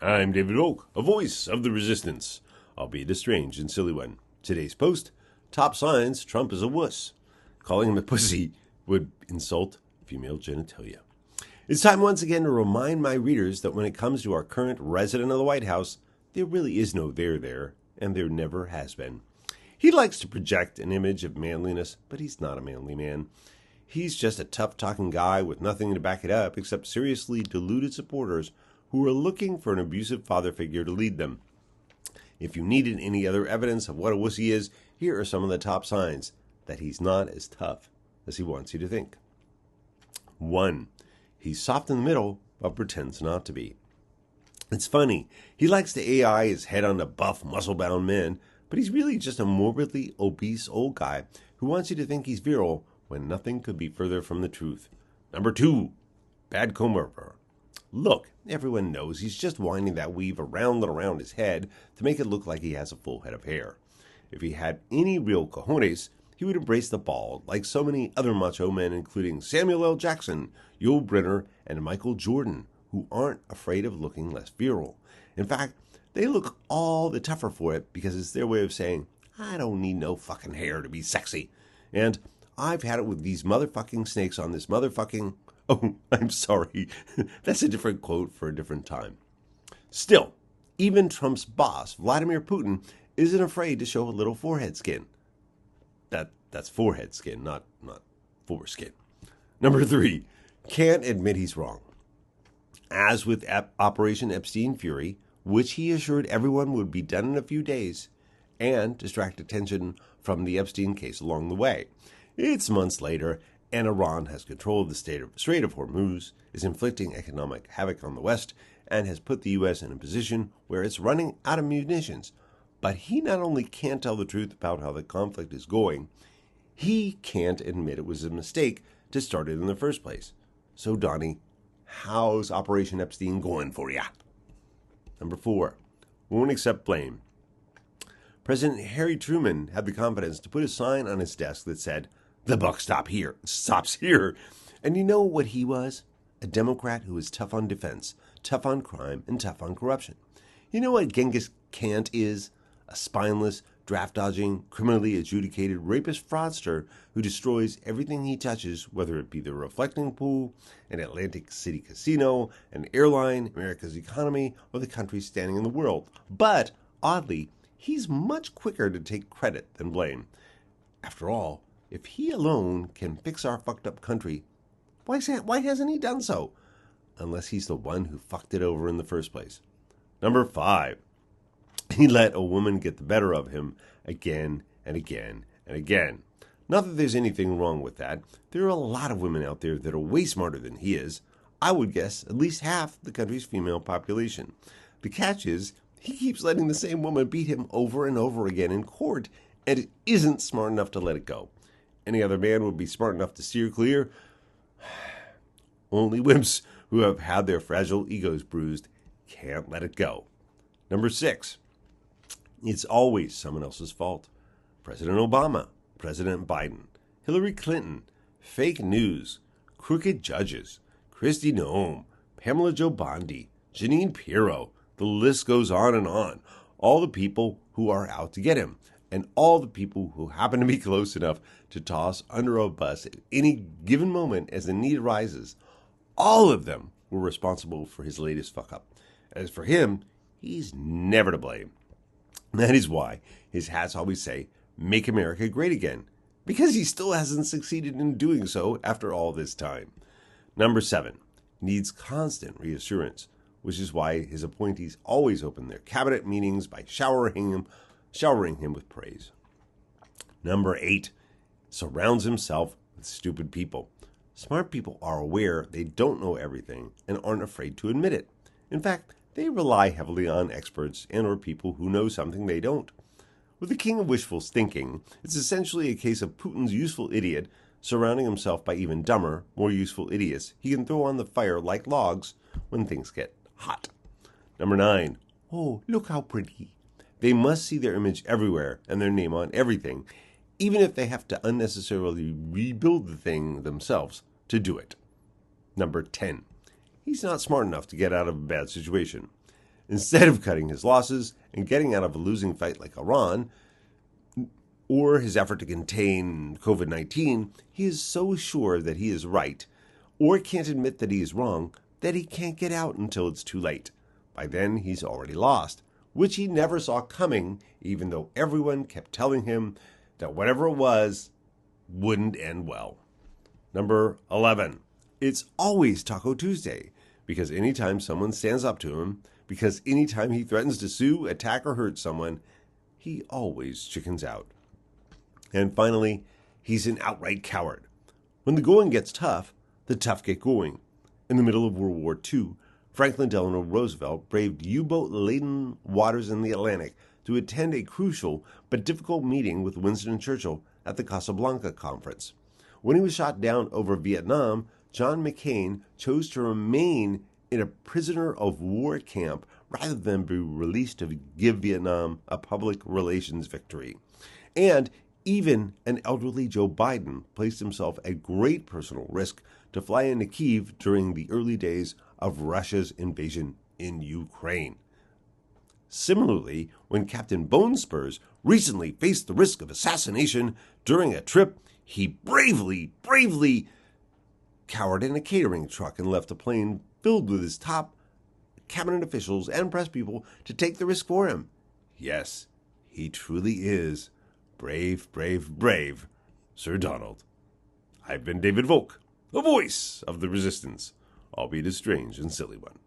I'm David Oak, a voice of the resistance, albeit a strange and silly one. Today's post, top signs Trump is a wuss. Calling him a pussy would insult female genitalia. It's time once again to remind my readers that when it comes to our current resident of the White House, there really is no there, and there never has been. He likes to project an image of manliness, but he's not a manly man. He's just a tough-talking guy with nothing to back it up except seriously deluded supporters who are looking for an abusive father figure to lead them. If you needed any other evidence of what a wussy is, here are some of the top signs that he's not as tough as he wants you to think. 1. He's soft in the middle, but pretends not to be. It's funny. He likes to AI his head on the buff, muscle-bound men, but he's really just a morbidly obese old guy who wants you to think he's virile when nothing could be further from the truth. Number 2. Bad comb-over. Look, everyone knows he's just winding that weave around and around his head to make it look like he has a full head of hair. If he had any real cojones, he would embrace the bald like so many other macho men, including Samuel L. Jackson, Yul Brynner, and Michael Jordan, who aren't afraid of looking less virile. In fact, they look all the tougher for it because it's their way of saying, I don't need no fucking hair to be sexy. And I've had it with these motherfucking snakes on this motherfucking... Oh, I'm sorry. That's a different quote for a different time. Still, even Trump's boss, Vladimir Putin, isn't afraid to show a little forehead skin. That's forehead skin, not foreskin. Number 3, can't admit he's wrong. As with Operation Epstein Fury, which he assured everyone would be done in a few days, and distract attention from the Epstein case along the way. It's months later, and Iran has control of the Strait of Hormuz, is inflicting economic havoc on the West, and has put the U.S. in a position where it's running out of munitions. But he not only can't tell the truth about how the conflict is going, he can't admit it was a mistake to start it in the first place. So, Donnie, how's Operation Epstein going for ya? Number 4, won't accept blame. President Harry Truman had the confidence to put a sign on his desk that said, "The buck stops here." And you know what he was? A Democrat who was tough on defense, tough on crime, and tough on corruption. You know what Genghis Khan is? A spineless, draft-dodging, criminally adjudicated rapist fraudster who destroys everything he touches, whether it be the reflecting pool, an Atlantic City casino, an airline, America's economy, or the country standing in the world. But, oddly, he's much quicker to take credit than blame. After all, if he alone can fix our fucked up country, why hasn't he done so? Unless he's the one who fucked it over in the first place. Number 5. He let a woman get the better of him again and again and again. Not that there's anything wrong with that. There are a lot of women out there that are way smarter than he is. I would guess at least half the country's female population. The catch is, he keeps letting the same woman beat him over and over again in court, and isn't smart enough to let it go. Any other man would be smart enough to steer clear. Only wimps who have had their fragile egos bruised can't let it go. Number 6. It's always someone else's fault. President Obama, President Biden, Hillary Clinton, fake news, crooked judges, Kristi Noem, Pamela Joe Bondi, Jeanine Pirro. The list goes on and on. All the people who are out to get him, and all the people who happen to be close enough to toss under a bus at any given moment as the need arises, all of them were responsible for his latest fuck-up. As for him, he's never to blame. That is why his hats always say, "Make America Great Again," because he still hasn't succeeded in doing so after all this time. Number 7, needs constant reassurance, which is why his appointees always open their cabinet meetings by showering him with praise. Number 8, surrounds himself with stupid people. Smart people are aware they don't know everything and aren't afraid to admit it. In fact, they rely heavily on experts and or people who know something they don't. With the king of wishful thinking, it's essentially a case of Putin's useful idiot surrounding himself by even dumber, more useful idiots he can throw on the fire like logs when things get hot. Number 9, oh, look how pretty. They must see their image everywhere and their name on everything, even if they have to unnecessarily rebuild the thing themselves to do it. Number 10, he's not smart enough to get out of a bad situation. Instead of cutting his losses and getting out of a losing fight like Iran, or his effort to contain COVID-19, he is so sure that he is right, or can't admit that he is wrong, that he can't get out until it's too late. By then, he's already lost, which he never saw coming, even though everyone kept telling him that whatever it was wouldn't end well. Number 11. It's always Taco Tuesday, because anytime someone stands up to him, because anytime he threatens to sue, attack, or hurt someone, he always chickens out. And finally, he's an outright coward. When the going gets tough, the tough get going. In the middle of World War II, Franklin Delano Roosevelt braved U-boat-laden waters in the Atlantic to attend a crucial but difficult meeting with Winston Churchill at the Casablanca Conference. When he was shot down over Vietnam, John McCain chose to remain in a prisoner of war camp rather than be released to give Vietnam a public relations victory. And even an elderly Joe Biden placed himself at great personal risk to fly into Kyiv during the early days of Russia's invasion in Ukraine. Similarly, when Captain Bonespurs recently faced the risk of assassination during a trip, he bravely cowered in a catering truck and left a plane filled with his top cabinet officials and press people to take the risk for him. Yes, he truly is brave, Sir Donald. I've been David Volk, the voice of the resistance, albeit a strange and silly one.